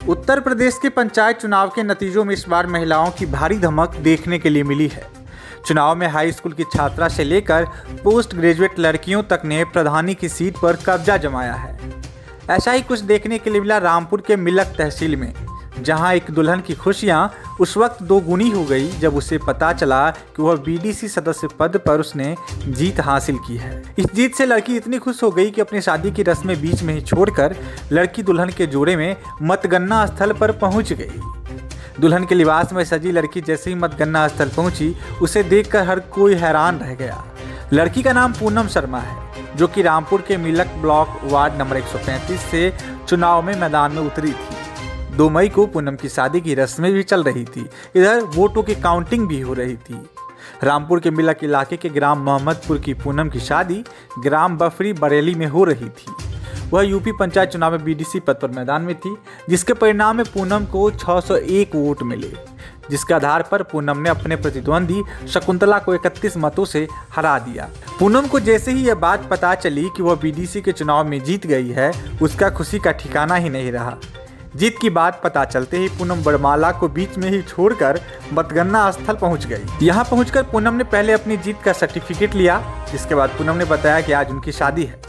उत्तर प्रदेश के पंचायत चुनाव के नतीजों में इस बार महिलाओं की भारी धमक देखने के लिए मिली है। चुनाव में हाई स्कूल की छात्रा से लेकर पोस्ट ग्रेजुएट लड़कियों तक ने प्रधानी की सीट पर कब्जा जमाया है। ऐसा ही कुछ देखने के लिए मिला रामपुर के मिलक तहसील में, जहां एक दुल्हन की खुशियां उस वक्त दोगुनी हो गई जब उसे पता चला कि वह बीडीसी सदस्य पद पर उसने जीत हासिल की है। इस जीत से लड़की इतनी खुश हो गई कि अपनी शादी की रस्में बीच में ही छोड़कर लड़की दुल्हन के जोड़े में मतगणना स्थल पर पहुंच गई। दुल्हन के लिबास में सजी लड़की जैसे ही मतगणना स्थल पहुंची, उसे देखकर हर कोई हैरान रह गया। लड़की का नाम पूनम शर्मा है, जो कि रामपुर के मिलक ब्लॉक वार्ड नंबर 135 से चुनाव में मैदान में उतरी थी। 2 मई को पूनम की शादी की रस्में भी चल रही थी, इधर वोटों की काउंटिंग भी हो रही थी। रामपुर के मिलक इलाके के ग्राम मोहम्मदपुर की पूनम की शादी ग्राम बफरी बरेली में हो रही थी। वह यूपी पंचायत चुनाव में बीडीसी पद पर मैदान में थी, जिसके परिणाम में पूनम को 601 वोट मिले, जिसके आधार पर पूनम ने अपने प्रतिद्वंदी शकुंतला को 31 मतों से हरा दिया। पूनम को जैसे ही यह बात पता चली कि वह बीडीसी के चुनाव में जीत गई है, उसका खुशी का ठिकाना ही नहीं रहा। जीत की बात पता चलते ही पूनम वरमाला को बीच में ही छोड़कर मतगणना स्थल पहुंच गई। यहां पहुंचकर पूनम ने पहले अपनी जीत का सर्टिफिकेट लिया, जिसके बाद पूनम ने बताया कि आज उनकी शादी है।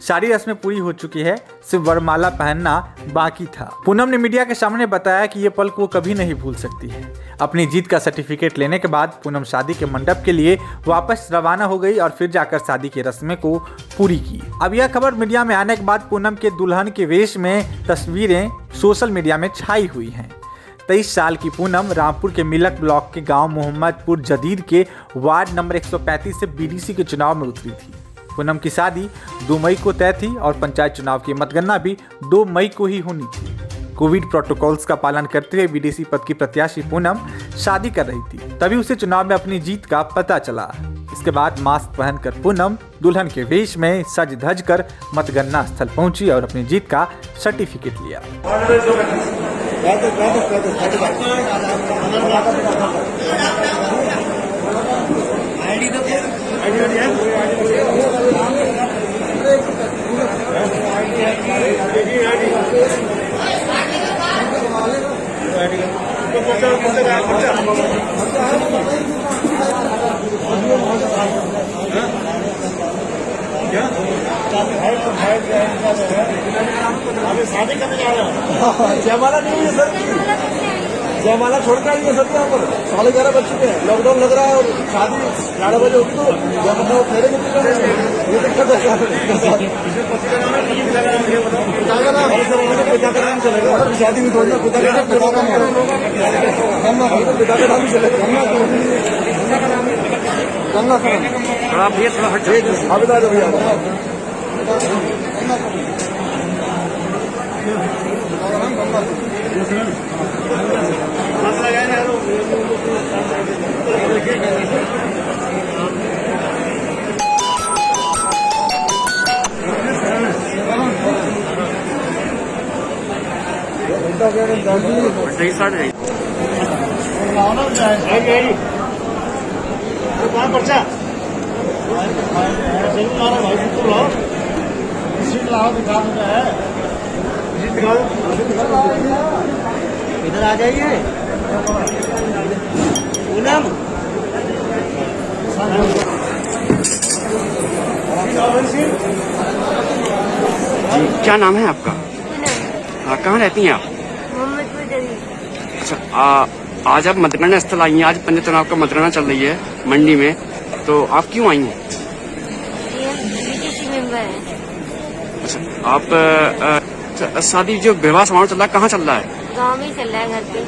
सारी रस्में पूरी हो चुकी है, सिर्फ वरमाला पहनना बाकी था। पूनम ने मीडिया के सामने बताया कि ये पल को वो कभी नहीं भूल सकती है। अपनी जीत का सर्टिफिकेट लेने के बाद पूनम शादी के मंडप के लिए वापस रवाना हो गई और फिर जाकर शादी की रस्में को पूरी की। अब यह खबर मीडिया में आने के बाद पूनम के दुल्हन के वेश में तस्वीरें सोशल मीडिया में छाई हुई हैं। 23 साल की पूनम रामपुर के मिलक ब्लॉक के गांव मोहम्मदपुर जदीद के वार्ड नंबर 135 से बीडीसी के चुनाव में उतरी थी। पूनम की शादी 2 मई को तय थी और पंचायत चुनाव की मतगणना भी 2 मई को ही होनी थी। कोविड प्रोटोकॉल्स का पालन करते हुए बीडीसी पद की प्रत्याशी पूनम शादी कर रही थी, तभी उसे चुनाव में अपनी जीत का पता चला। इसके बाद मास्क पहनकर पूनम दुल्हन के वेश में सज धज कर मतगणना स्थल पहुंची और अपनी जीत का सर्टिफिकेट लिया। शादी करने जा रहे हैं। जयमाला नहीं है सर, जयमाला छोड़कर आएंगे सर। यहाँ पर 11:30 बज चुके हैं, लॉकडाउन लग रहा है और शादी 11 बजे उठ तो जब फेरे में ये दिक्कत है। पिता का नाम चलेगा शादी में, थोड़ा पिता का नाम पिता का नाम चलेगा। गंगा थोड़ा भैया थोड़ा हट आवेदा जो भैया कौन पर्चा सीट लाओ, दिखा है इधर आ जाइए। पूनम जी, क्या नाम है आपका? कहाँ रहती हैं आप? मोहम्मदपुर जदीद। अच्छा, आज आप मतगणना स्थल आई हैं। आज पंचायत चुनाव का मतगणना चल रही है मंडी में, तो आप क्यों आई हैं? बीडीसी मेंबर है। अच्छा, आप शादी जो विवाह समारोह चल रहा है, कहाँ चल रहा है? गाँव में चल रहा है, घर पे।